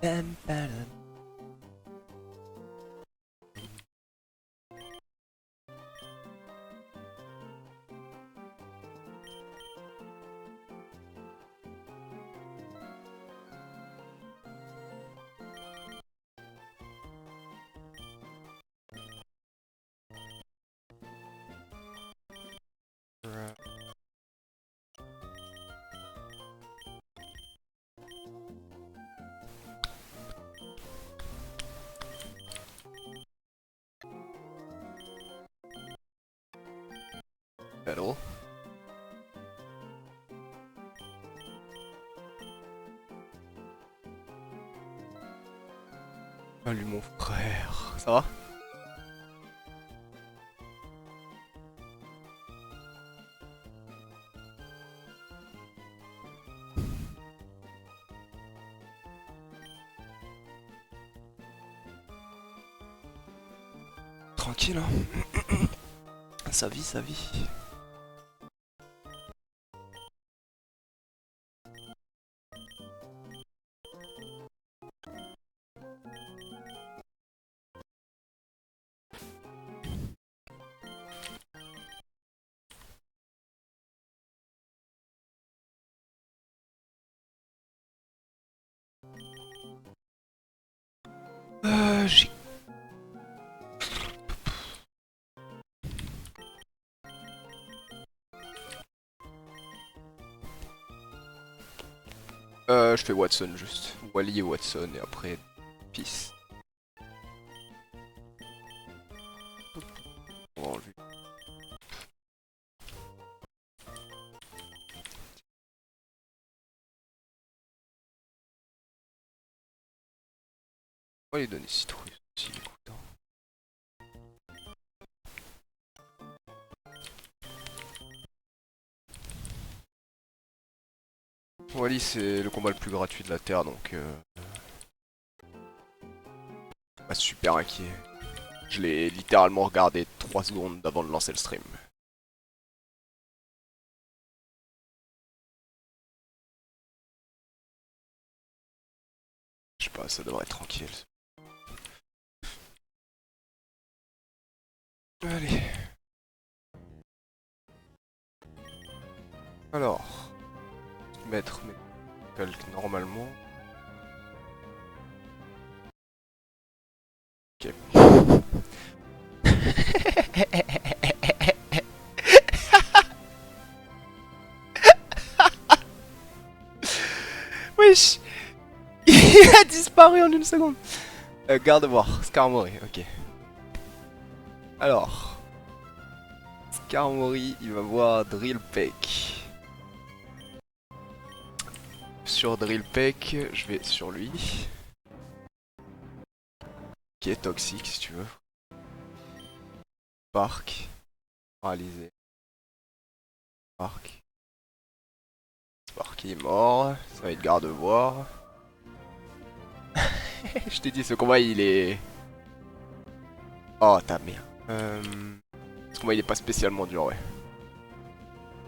Pam, pam. Hello. Salut mon frère, ça va? Tranquille hein. Sa vie, sa vie. J'ai... je fais Watson juste. Wally et Watson et après... Peace. On va enlever. On va lui donner citrouille aussi, écoute, hein. Wally c'est le combat le plus gratuit de la Terre donc pas super inquiet. Je l'ai littéralement regardé 3 secondes avant de lancer le stream. Je sais pas, ça devrait être tranquille. Allez. Alors, mettre mes calques normalement. Ok. Wesh. Il a disparu en une seconde. Garde-voir, Skarmory, ok. Alors, Skarmory, il va voir Drillpeck. Sur Drillpeck, je vais sur lui. Qui est toxique si tu veux. Spark. Paralysé. Spark. Spark est mort. Ça va être garde-voir. Je t'ai dit, ce combat il est... Oh ta merde. Ce combat il est pas spécialement dur, ouais.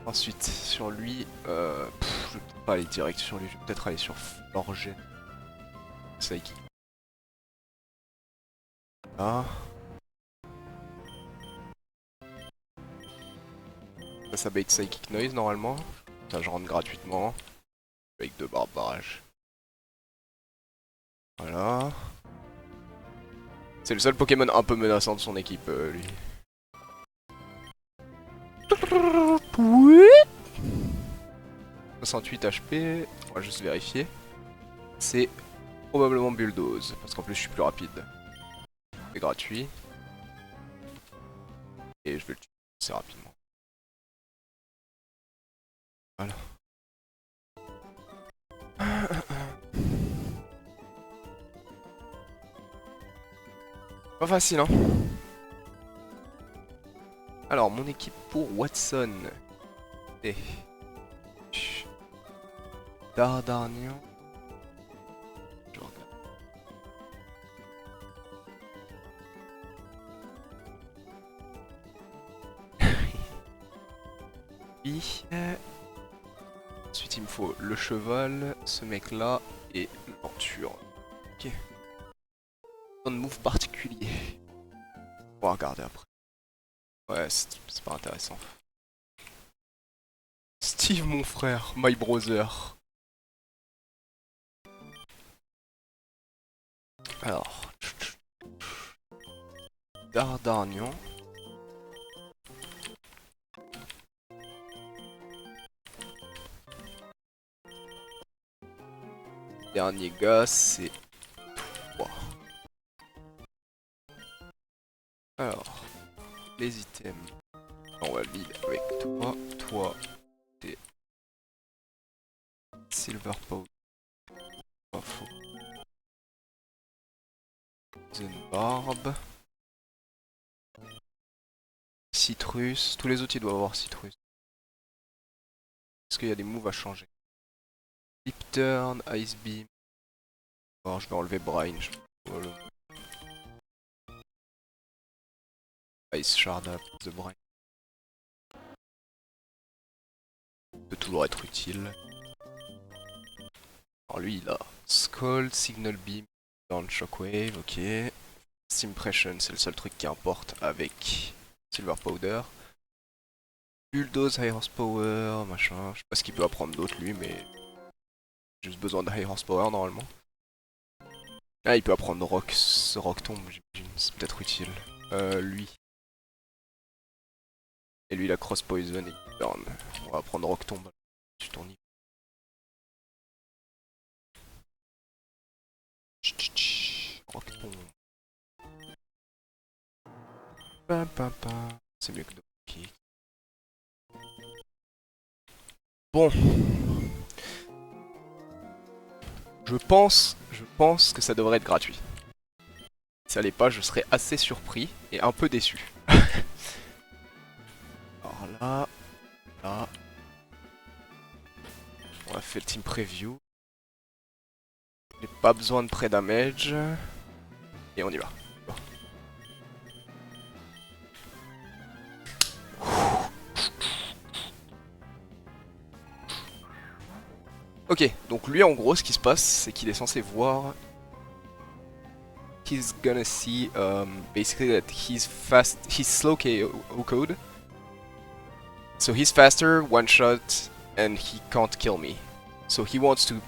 Ensuite, sur lui, je vais peut-être pas aller direct sur lui, je vais peut-être aller sur Forge. Psychic. Ah. Ça bait Psychic Noise normalement. Ça je rentre gratuitement. Avec 2 barres de barrage. Voilà. C'est le seul Pokémon un peu menaçant de son équipe, lui. 68 HP, on va juste vérifier. C'est probablement Bulldoze, parce qu'en plus je suis plus rapide. C'est gratuit. Et je vais le tuer assez rapidement. Voilà. Pas facile hein. Alors mon équipe pour Watson. Et... Dardarnian. Je regarde. Oui. Ensuite il me faut le cheval, ce mec là et l'enture. Ok. Pas de move particulier. On va regarder après. Ouais, c'est pas intéressant. Steve, mon frère, my brother. Alors, Dardarnian. Dernier gars, c'est 3. Alors, les items. On va vide avec toi. Toi, t'es Silver Powder. Pas faux. Poison Barb. Citrus. Tous les autres ils doivent avoir Citrus. Est-ce qu'il y a des moves à changer? Flip Turn, Ice Beam. Alors je vais enlever Brine. Voilà. Ice Shard à The Brine. Peut toujours être utile. Alors lui il a Scald, Signal Beam, Down Shockwave, ok. Impression, c'est le seul truc qui importe avec Silver Powder. Bulldoze, High Horsepower, machin. Je sais pas ce qu'il peut apprendre d'autre lui, mais j'ai juste besoin de High Horsepower normalement. Ah, il peut apprendre Rock Tomb, j'imagine, c'est peut-être utile. Lui. Et lui, il a Cross Poison et Burn. On va prendre Rock Tomb. Tu tournes. Rock Tomb. C'est mieux que Donkey. Bon. Je pense que ça devrait être gratuit. Si ça l'est pas, je serais assez surpris et un peu déçu. Alors là. On a fait le team preview. J'ai pas besoin de pré-damage. Et on y va. Ok, donc lui en gros ce qui se passe c'est qu'il est censé voir. He's gonna see basically that he's slow KO code. So he's faster, one shot, and he can't kill me. So he wants to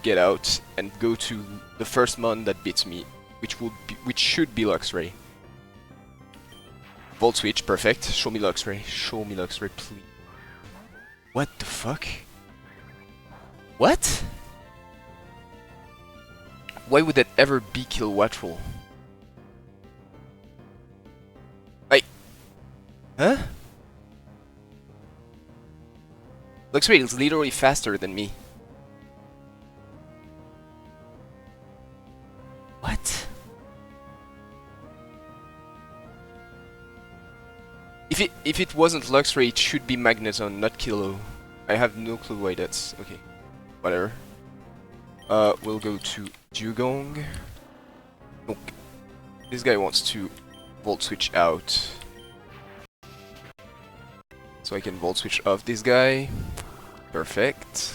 get out and go to the first mon that beats me, which should be Luxray. Volt switch, perfect. Show me Luxray. Show me Luxray, please. What the fuck? What? Why would that ever be Kilowattrel? Like, huh? Luxray is literally faster than me. What? If it wasn't Luxray, it should be Magneton, not Kilo. I have no clue why that's okay. Whatever. We'll go to Dugong. Donc, this guy wants to Volt Switch out. So I can Volt Switch off this guy. Perfect.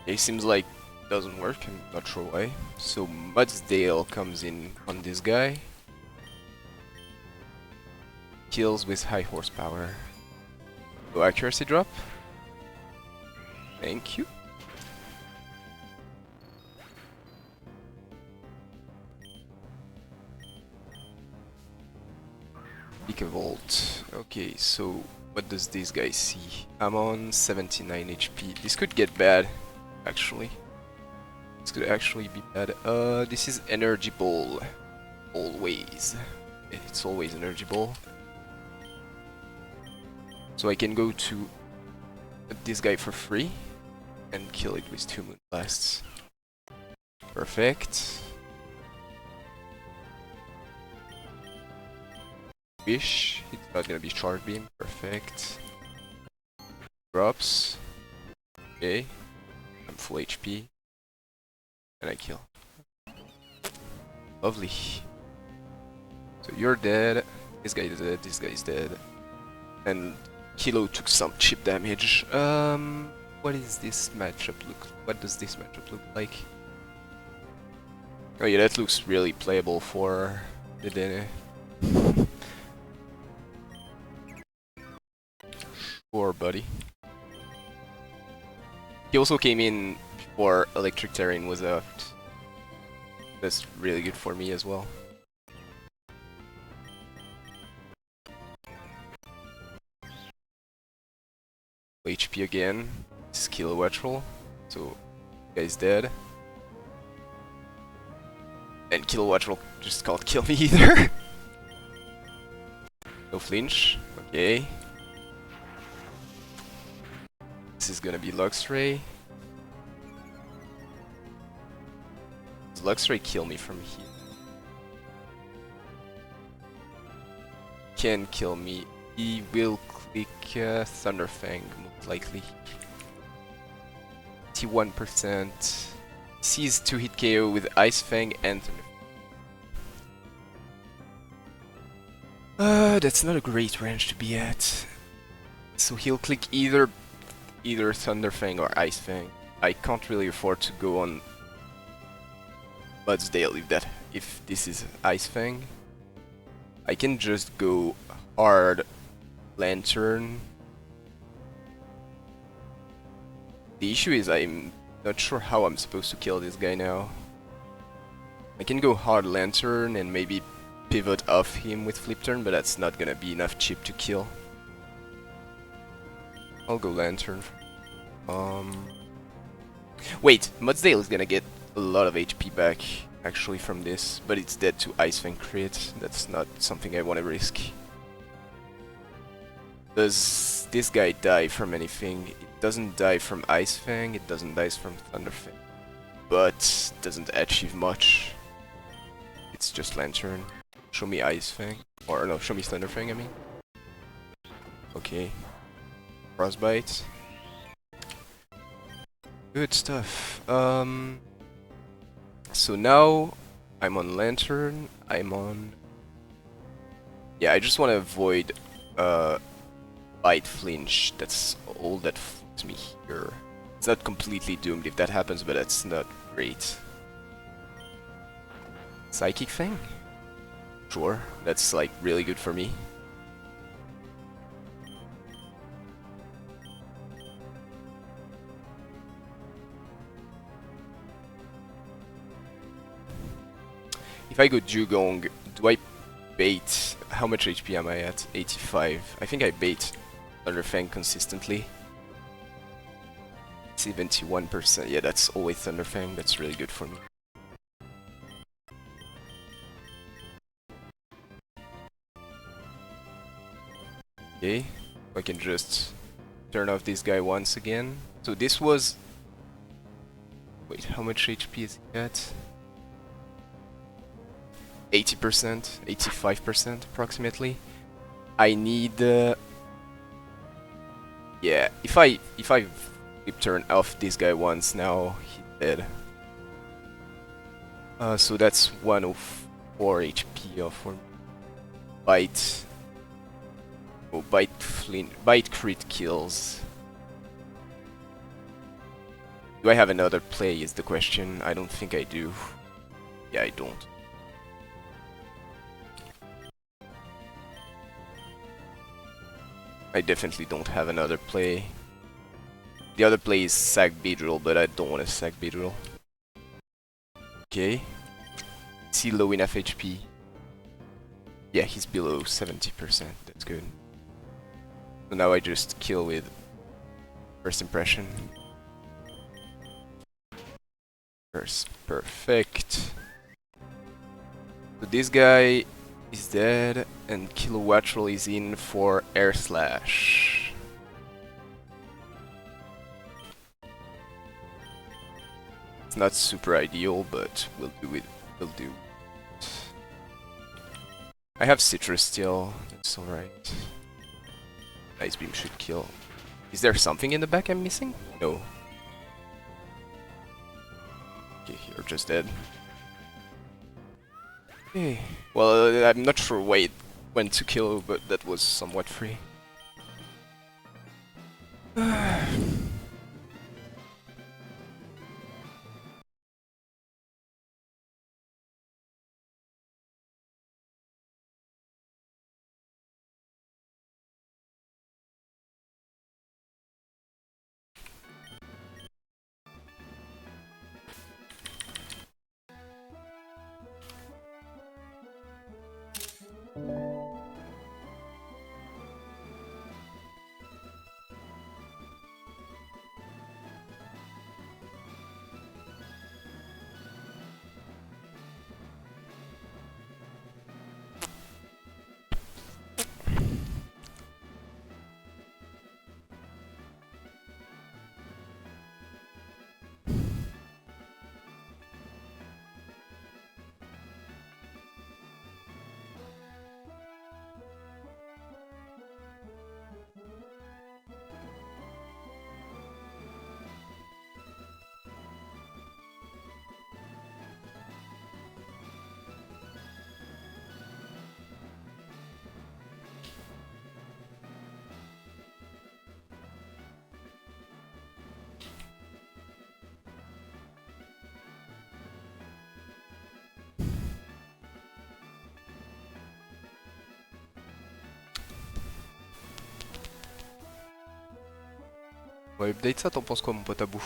It seems like it doesn't work, I'm not sure why. So Mudsdale comes in on this guy. Kills with high horsepower. Low accuracy drop. Thank you. Volt. Okay, so what does this guy see? I'm on 79 HP. This could get bad, actually. This could actually be bad. This is Energy Ball. Always. It's always Energy Ball. So I can go to this guy for free and kill it with 2 Moon Blasts. Perfect. Wish, it's not gonna be Shard Beam, perfect. Drops. Okay. I'm full HP. And I kill. Lovely. So you're dead. This guy is dead, this guy is dead. And Kilo took some chip damage. What is this matchup look? What does this matchup look like? Oh yeah, that looks really playable for the Dene. Poor buddy. He also came in before Electric Terrain was out. That's really good for me as well. HP again. This is Kilowattrel. So, guy's dead. And Kilowattrel just can't kill me either. No flinch. Okay. This is gonna be Luxray. Does Luxray kill me from here? Can kill me. He will click Thunderfang, most likely. 81%. Sees 2-hit KO with Ice Fang and Thunderfang. That's not a great range to be at. So he'll click either Thunderfang or Ice Fang. I can't really afford to go on Mudsdale if this is Ice Fang. I can just go hard Lantern. The issue is I'm not sure how I'm supposed to kill this guy now. I can go hard Lantern and maybe pivot off him with Flip Turn, but that's not gonna be enough chip to kill. I'll go Lantern. Wait, Mudsdale is gonna get a lot of HP back actually from this, but it's dead to Ice Fang crit. That's not something I want to risk. Does this guy die from anything? It doesn't die from Ice Fang, it doesn't die from Thunder Fang, but doesn't achieve much. It's just Lantern. Show me Ice Fang, or no, show me Thunder Fang, I mean. Okay. Frostbite. Good stuff. So now I'm on Lantern. I'm on. Yeah, I just want to avoid Bite Flinch. That's all that fucks me here. It's not completely doomed if that happens, but that's not great. Psychic Fang? Sure, that's like really good for me. If I go Dugong, do I bait? How much HP am I at? 85. I think I bait Thunderfang consistently. 71%. Yeah, that's always Thunderfang. That's really good for me. Okay, I can just turn off this guy once again. So this was... Wait, how much HP is he at? 80%, 85% approximately. I need yeah, if I flip turn off this guy once, now he's dead. So that's 104 HP off for Bite. Oh, Bite crit kills. Do I have another play is the question. I don't think I do. Yeah, I don't. I definitely don't have another play. The other play is Sack Beedrill, but I don't want to Sack Beedrill. Okay. Is he low enough HP? Yeah, he's below 70%. That's good. So now I just kill with First Impression. Perfect. So this guy is dead, and Kilowattrel is in for Air Slash. It's not super ideal, but we'll do it. We'll do. I have Citrus still. That's alright. Ice Beam should kill. Is there something in the back I'm missing? No. Okay, you're just dead. Okay. Well, I'm not sure why it went to kill, but that was somewhat free. Ouais, update ça, t'en penses quoi, mon pote à bout?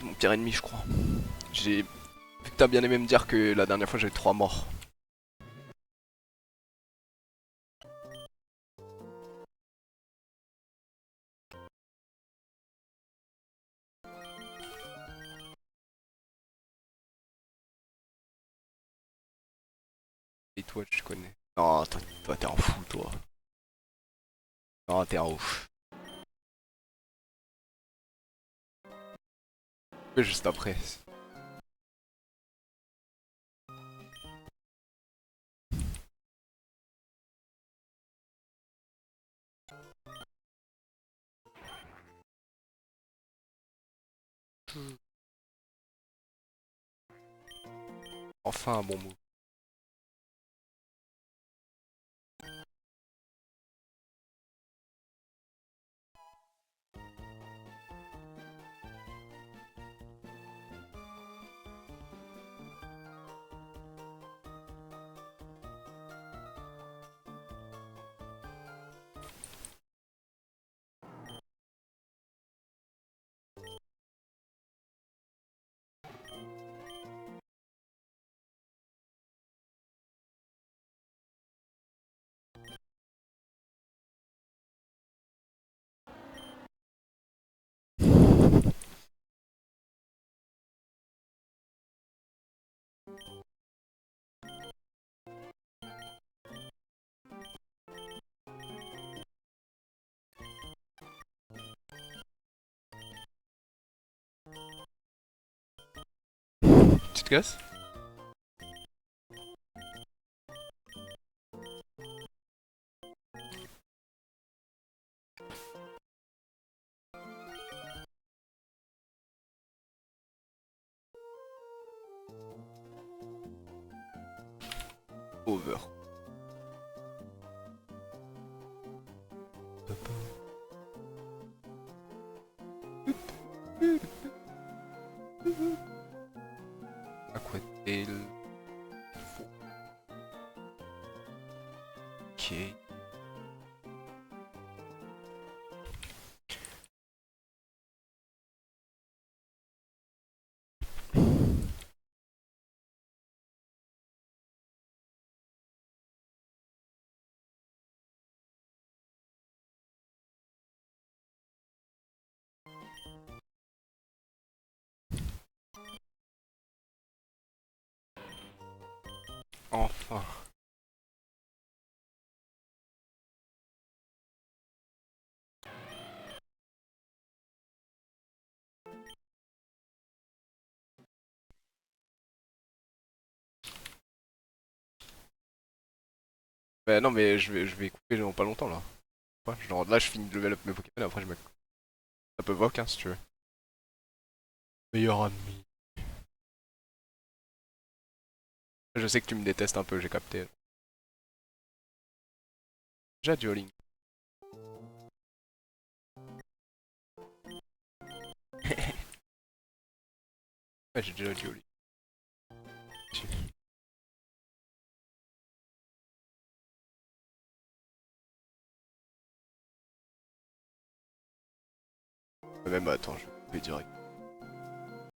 Mon pire ennemi, je crois. J'ai. Vu que t'as bien aimé me dire que la dernière fois j'avais 3 morts. Et toi, tu connais. Non, toi t'es un fou, toi. Non, t'es un ouf. Mais juste après. Enfin un bon move. Tu te casses? Over. Aquatail. Ok. Enfin. Bah non mais je vais couper dans pas longtemps là. Ouais, genre là je finis de level up mes Pokémon et après je me. Ça peut voc hein si tu veux. Meilleur ami. Je sais que tu me détestes un peu, j'ai capté. Déjà Duoling. Ouais, j'ai déjà Duoling. Même attends, je vais direct.